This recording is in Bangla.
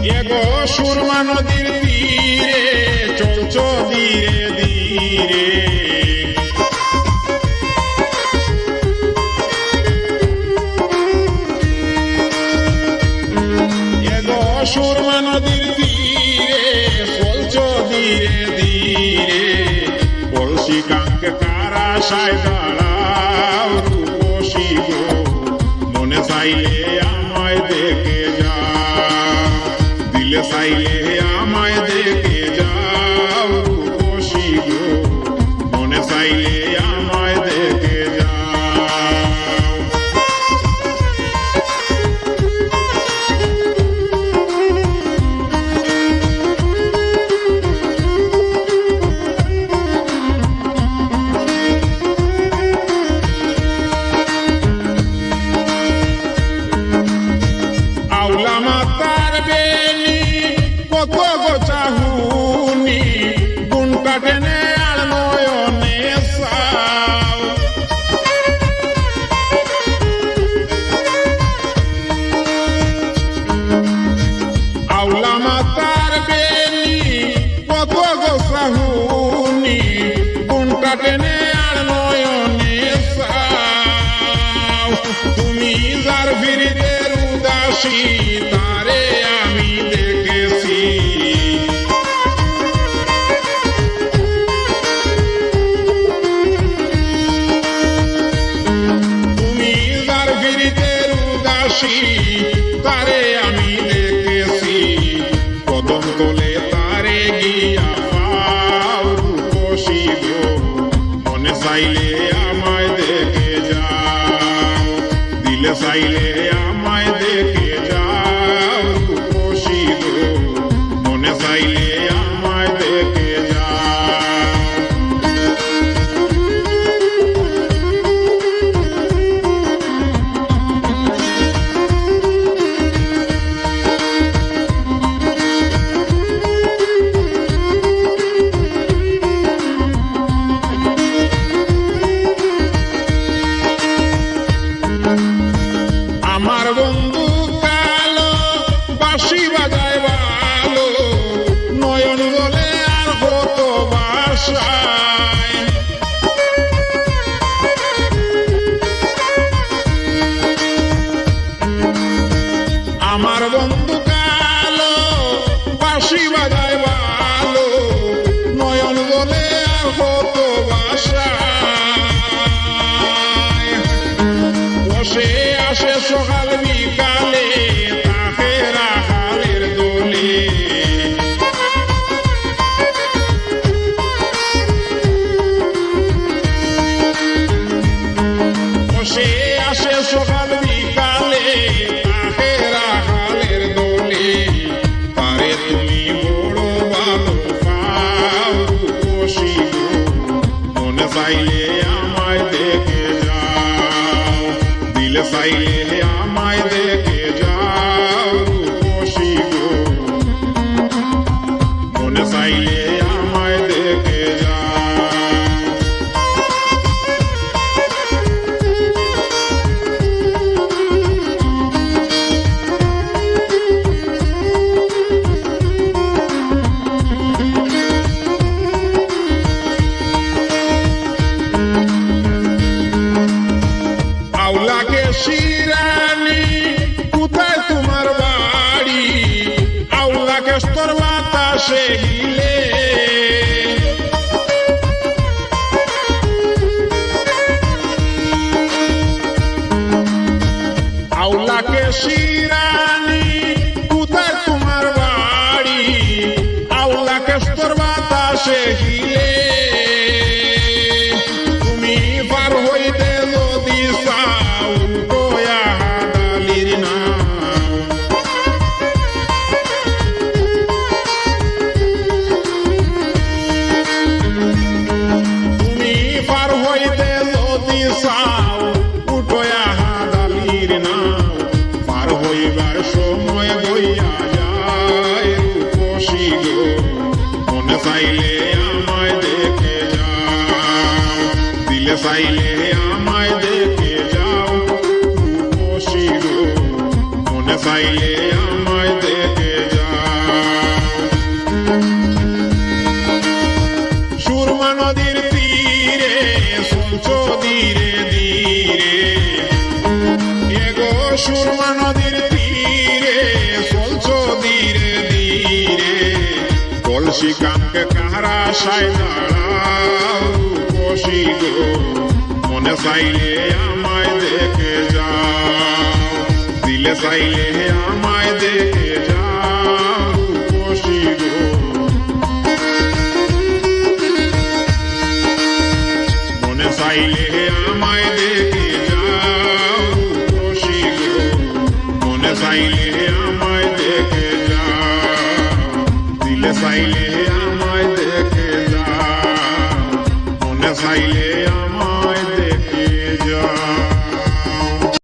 এগো সুরমা নদীর তীরে চলছ ধীরে ধীরে, এগো সুরমা নদীর তীরে চলছ ধীরে ধীরে, কলসি কাঙ্কে কারা সাই দাঁড়াও রূপসী গো, মনে চাইলে আমায় দেখে যাও, দিলে চাইলে আমায় দেখে যাও রূপসী গো, মনে চাইলে আমায় দেখে যাও। আউলা মাতার বেনি কত গো চাহুনি, গুণ কাটেনে আর নয়নে চাও, আউলা মাতার বেনি কত গো চাহুনি, গুণ কাটেনে আর নয়নে চাও, তুমি যার ফিরিতে উদাসী তারে আমি দেখেছি, তুমি যার ফিরিতে উদাসী তারে আমি দেখেছি, কদম তোলে তারে গিয়া পাও রূপসী গো, মনে চাইলে আমায় দেখে যাও, দিলে চাইলে আমায় দেখে যাও রূপসী গো, মনে চাইলে আমায় দেখে যাও। আমার বন্ধু কালো বাঁশি বাজায় ভালো, নয়ন বলে আর কত বাসায়, আমার বন্ধু কালো বাঁশি বাজায় ভালো, নয়ন বলে আর কত বাসায়, বসে আসে সকাল বিকালে তাকে রাখালের দোলে, বসে আসে সকাল বিকালে তাকে রাখালের দোলে, তারে তুমি বড় ভালো পাও রূপসী গো, মনে চাইলে আমায় দেখে যাও, দিলে চাইলে আমায় দেখে যাও রূপসী গো, মনে চাইলে আমায় দেখে যাও। আউলাকে শিরানি কোথায় তোমার বাড়ি, আউলাকে স্তর বাতাসে গিলে, আউলাকে শিরানি কোথায় তোমার বাড়ি, আউলাকে স্তর বাতাসে গিলে, তুমি পার হইতে যদি চাও উল্টোয়া হাদালির নাও, তুমি পার হইতে যদি চাও উল্টোয়া হাদালির নাও, পার হইবার সময় বইয়া যায় রূপসী গো, মনে চাইলে আমায় দেখে যাও, দিলে চাইলে আমায় দেখে যাও রূপসী গো, মনে চাইলে আমায় দেখে যাও। সুরমা নদীর তীরে চলছো ধীরে ধীরে কলসি কামকে কাহারা সাই দাঁড়াও রূপসী গো মনে চাইলে আমায় দেখে যাও দিলে চাইলে আমায় দেখে যাও রূপসী গো মনে চাইলে আমায় দেখে যাও রূপসী গো মনে চাইলে আমায় দেখে যাও দিলে চাইলে আমায় দেখে যাও মনে চাইলে